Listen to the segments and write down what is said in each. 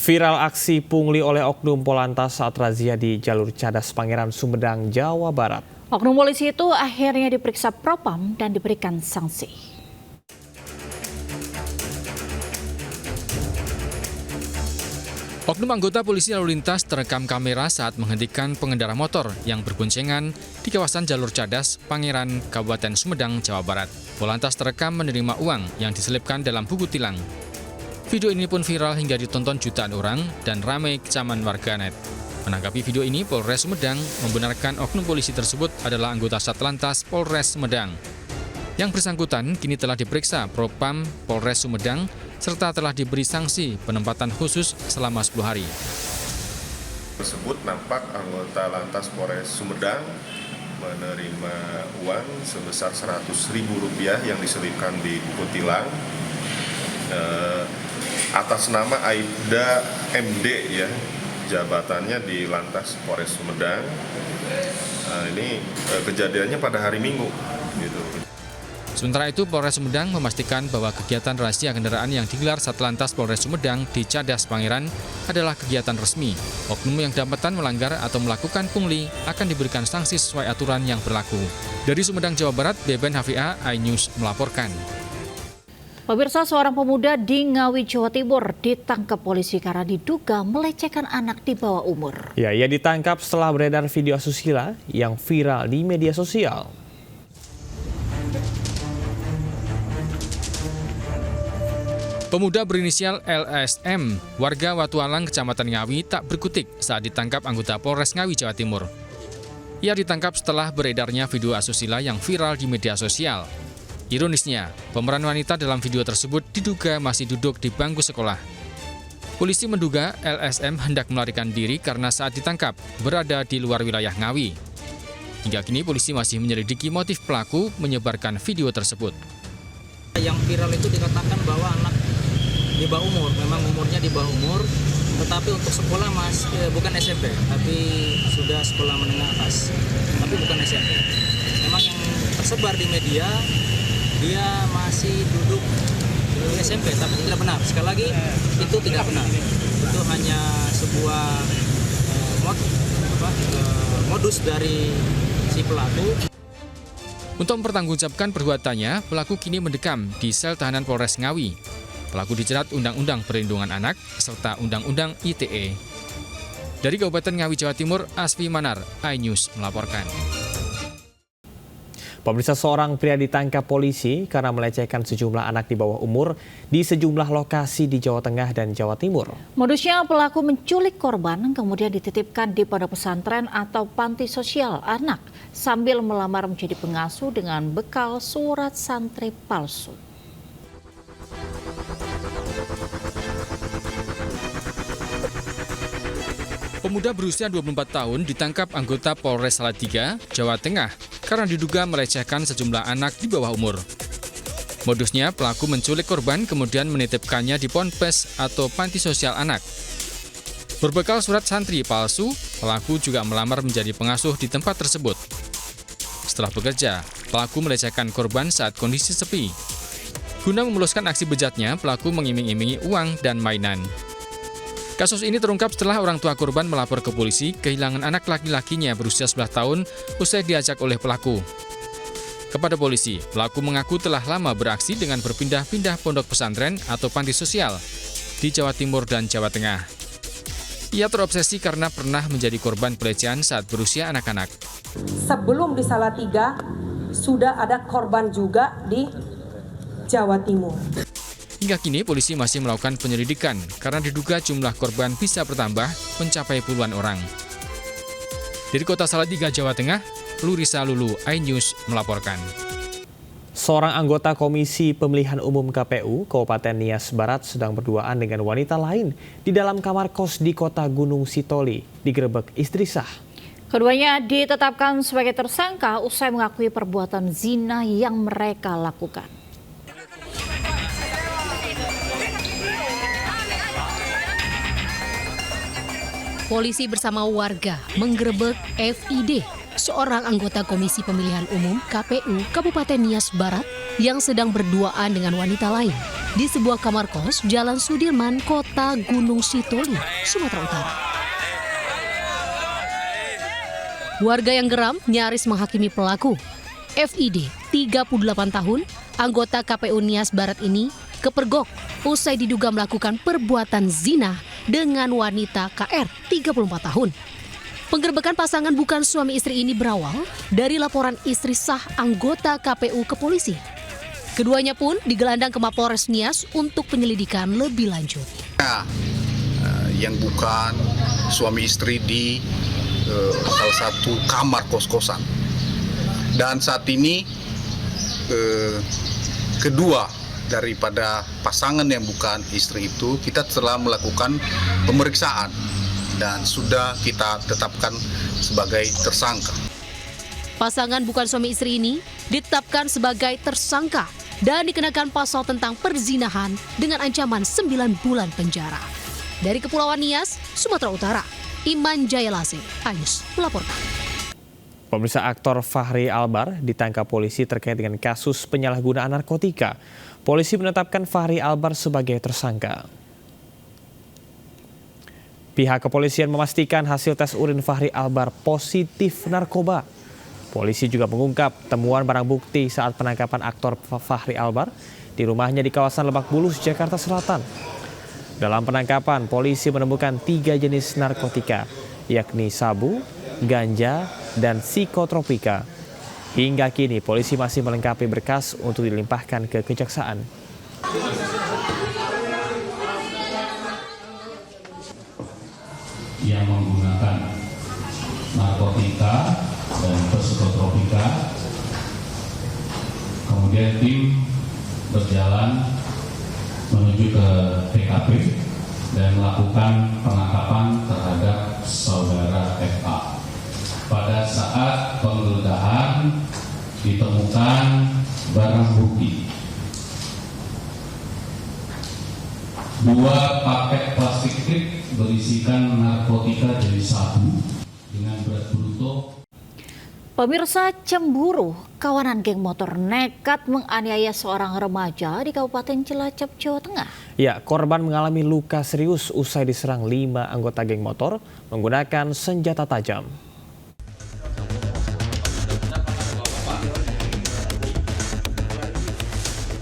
Viral aksi pungli oleh oknum Polantas saat razia di jalur Cadas Pangeran Sumedang, Jawa Barat. Oknum polisi itu akhirnya diperiksa propam dan diberikan sanksi. Oknum anggota polisi lalu lintas terekam kamera saat menghentikan pengendara motor yang berboncengan di kawasan jalur Cadas Pangeran, Kabupaten Sumedang, Jawa Barat. Polantas terekam menerima uang yang diselipkan dalam buku tilang. Video ini pun viral hingga ditonton jutaan orang dan ramai kecaman warganet. Menanggapi video ini, Polres Sumedang membenarkan oknum polisi tersebut adalah anggota Satlantas Polres Sumedang. Yang bersangkutan kini telah diperiksa Propam Polres Sumedang serta telah diberi sanksi penempatan khusus selama 10 hari. Tersebut nampak anggota Lantas Polres Sumedang menerima uang sebesar Rp100.000 yang diselipkan di buku tilang atas nama Aibda MD ya, jabatannya di Lantas Polres Sumedang. Ini kejadiannya pada hari Minggu gitu. Sementara itu, Polres Sumedang memastikan bahwa kegiatan razia kendaraan yang digelar Satlantas Polres Sumedang di Cadas Pangeran adalah kegiatan resmi. Oknum yang dapatan melanggar atau melakukan pungli akan diberikan sanksi sesuai aturan yang berlaku. Dari Sumedang, Jawa Barat, Beben Hafia, iNews melaporkan. Pemirsa, seorang pemuda di Ngawi, Jawa Timur ditangkap polisi karena diduga melecehkan anak di bawah umur. Ya, ia ditangkap setelah beredar video asusila yang viral di media sosial. Pemuda berinisial LSM, warga Watualang, Kecamatan Ngawi, tak berkutik saat ditangkap anggota Polres Ngawi, Jawa Timur. Ia ditangkap setelah beredarnya video asusila yang viral di media sosial. Ironisnya, pemeran wanita dalam video tersebut diduga masih duduk di bangku sekolah. Polisi menduga LSM hendak melarikan diri karena saat ditangkap berada di luar wilayah Ngawi. Hingga kini polisi masih menyelidiki motif pelaku menyebarkan video tersebut. Yang viral itu dikatakan bahwa anak di bawah umur, memang umurnya di bawah umur, tetapi untuk sekolah bukan SMP, tapi sudah sekolah menengah atas, tapi bukan SMP. Memang yang tersebar di media, dia masih duduk di SMP, tapi tidak benar. Sekali lagi, itu tidak benar. Itu hanya sebuah modus dari si pelaku. Untuk mempertanggungjawabkan perbuatannya, pelaku kini mendekam di sel tahanan Polres Ngawi. Pelaku dijerat Undang-Undang Perlindungan Anak serta Undang-Undang ITE. Dari Kabupaten Ngawi, Jawa Timur, Asfi Manar, iNews melaporkan. Pemirsa, seorang pria ditangkap polisi karena melecehkan sejumlah anak di bawah umur di sejumlah lokasi di Jawa Tengah dan Jawa Timur. Modusnya, pelaku menculik korban kemudian dititipkan di pondok pesantren atau panti sosial anak sambil melamar menjadi pengasuh dengan bekal surat santri palsu. Pemuda berusia 24 tahun ditangkap anggota Polres Salatiga, Jawa Tengah karena diduga melecehkan sejumlah anak di bawah umur. Modusnya, pelaku menculik korban kemudian menitipkannya di ponpes atau panti sosial anak. Berbekal surat santri palsu, pelaku juga melamar menjadi pengasuh di tempat tersebut. Setelah bekerja, pelaku melecehkan korban saat kondisi sepi. Guna memuluskan aksi bejatnya, pelaku mengiming-imingi uang dan mainan. Kasus ini terungkap setelah orang tua korban melapor ke polisi kehilangan anak laki-lakinya berusia 11 tahun usai diajak oleh pelaku. Kepada polisi, pelaku mengaku telah lama beraksi dengan berpindah-pindah pondok pesantren atau panti sosial di Jawa Timur dan Jawa Tengah. Ia terobsesi karena pernah menjadi korban pelecehan saat berusia anak-anak. Sebelum di Salatiga, sudah ada korban juga di Jawa Timur. Hingga kini polisi masih melakukan penyelidikan karena diduga jumlah korban bisa bertambah mencapai puluhan orang. Dari Kota Salatiga, Jawa Tengah, Lurisa Lulu, iNews melaporkan. Seorang anggota Komisi Pemilihan Umum KPU Kabupaten Nias Barat sedang berduaan dengan wanita lain di dalam kamar kos di Kota Gunung Sitoli, digerebek istri sah. Keduanya ditetapkan sebagai tersangka usai mengakui perbuatan zina yang mereka lakukan. Polisi bersama warga menggerebek FID, seorang anggota Komisi Pemilihan Umum KPU Kabupaten Nias Barat yang sedang berduaan dengan wanita lain. di sebuah kamar kos Jalan Sudirman, Kota Gunung Sitoli, Sumatera Utara. Warga yang geram nyaris menghakimi pelaku. FID, 38 tahun, anggota KPU Nias Barat ini kepergok usai diduga melakukan perbuatan zina dengan wanita KR, 34 tahun. Penggerebekan pasangan bukan suami istri ini berawal dari laporan istri sah anggota KPU ke polisi. Keduanya pun digelandang ke Mapolres Nias untuk penyelidikan lebih lanjut. Yang bukan suami istri di salah satu kamar kos-kosan. Dan saat ini kedua daripada pasangan yang bukan istri itu kita telah melakukan pemeriksaan dan sudah kita tetapkan sebagai tersangka. Pasangan bukan suami istri ini ditetapkan sebagai tersangka dan dikenakan pasal tentang perzinahan dengan ancaman 9 bulan penjara. Dari Kepulauan Nias, Sumatera Utara, Iman Jayalase, Ayus melaporkan. Pemirsa, aktor Fachri Albar ditangkap polisi terkait dengan kasus penyalahgunaan narkotika. Polisi menetapkan Fachri Albar sebagai tersangka. Pihak kepolisian memastikan hasil tes urin Fachri Albar positif narkoba. Polisi juga mengungkap temuan barang bukti saat penangkapan aktor Fachri Albar di rumahnya di kawasan Lebak Bulus, Jakarta Selatan. Dalam penangkapan, polisi menemukan 3 jenis narkotika, yakni sabu, ganja, dan psikotropika. Hingga kini, polisi masih melengkapi berkas untuk dilimpahkan ke kejaksaan. Yang menggunakan narkotika dan psikotropika. Kemudian tim berjalan menuju ke TKP dan melakukan penangkapan terhadap saudara FA. Pada saat penggeledahan ditemukan barang bukti 2 paket plastik tip berisikan narkotika jenis sabu dengan berat bruto. Pemirsa, cemburu, kawanan geng motor nekat menganiaya seorang remaja di Kabupaten Cilacap, Jawa Tengah. Ya, korban mengalami luka serius usai diserang 5 anggota geng motor menggunakan senjata tajam.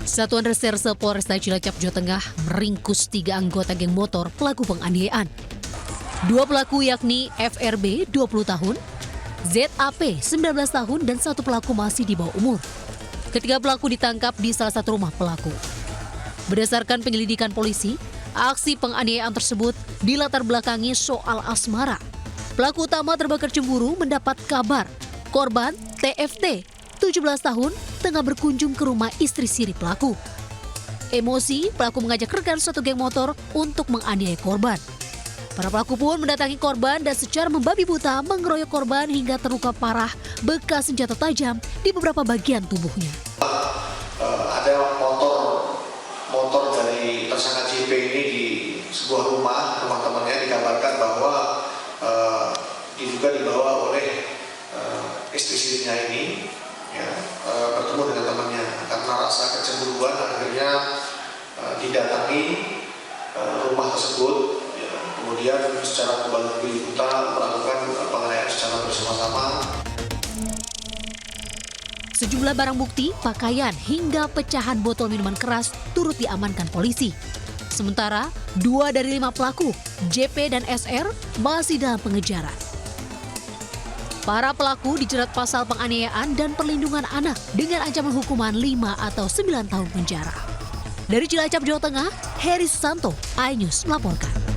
Satuan Reserse Polresta Cilacap, Jawa Tengah meringkus 3 anggota geng motor pelaku penganiayaan. 2 pelaku yakni FRB 20 tahun, ZAP 19 tahun dan 1 pelaku masih di bawah umur. Ketiga pelaku ditangkap di salah satu rumah pelaku. Berdasarkan penyelidikan polisi, aksi penganiayaan tersebut dilatar belakangi soal asmara. Pelaku utama terbakar cemburu mendapat kabar korban TFT 17 tahun tengah berkunjung ke rumah istri siri pelaku. Emosi, pelaku mengajak rekan satu geng motor untuk menganiaya korban. Para pelaku pun mendatangi korban dan secara membabi buta mengeroyok korban hingga terluka parah bekas senjata tajam di beberapa bagian tubuhnya. Ada motor dari tersangka JP ini di sebuah rumah temannya dikabarkan bahwa diduga dibawa oleh istri-istrinya ini bertemu dengan temannya karena rasa kecemburuan akhirnya didatangi rumah tersebut. Kemudian secara membabi buta melakukan penganiayaan secara bersama-sama. Sejumlah barang bukti, pakaian hingga pecahan botol minuman keras turut diamankan polisi. Sementara 2 dari 5 pelaku, JP dan SR, masih dalam pengejaran. Para pelaku dijerat pasal penganiayaan dan perlindungan anak dengan ancaman hukuman 5 atau 9 tahun penjara. Dari Cilacap, Jawa Tengah, Heri Susanto, iNews melaporkan.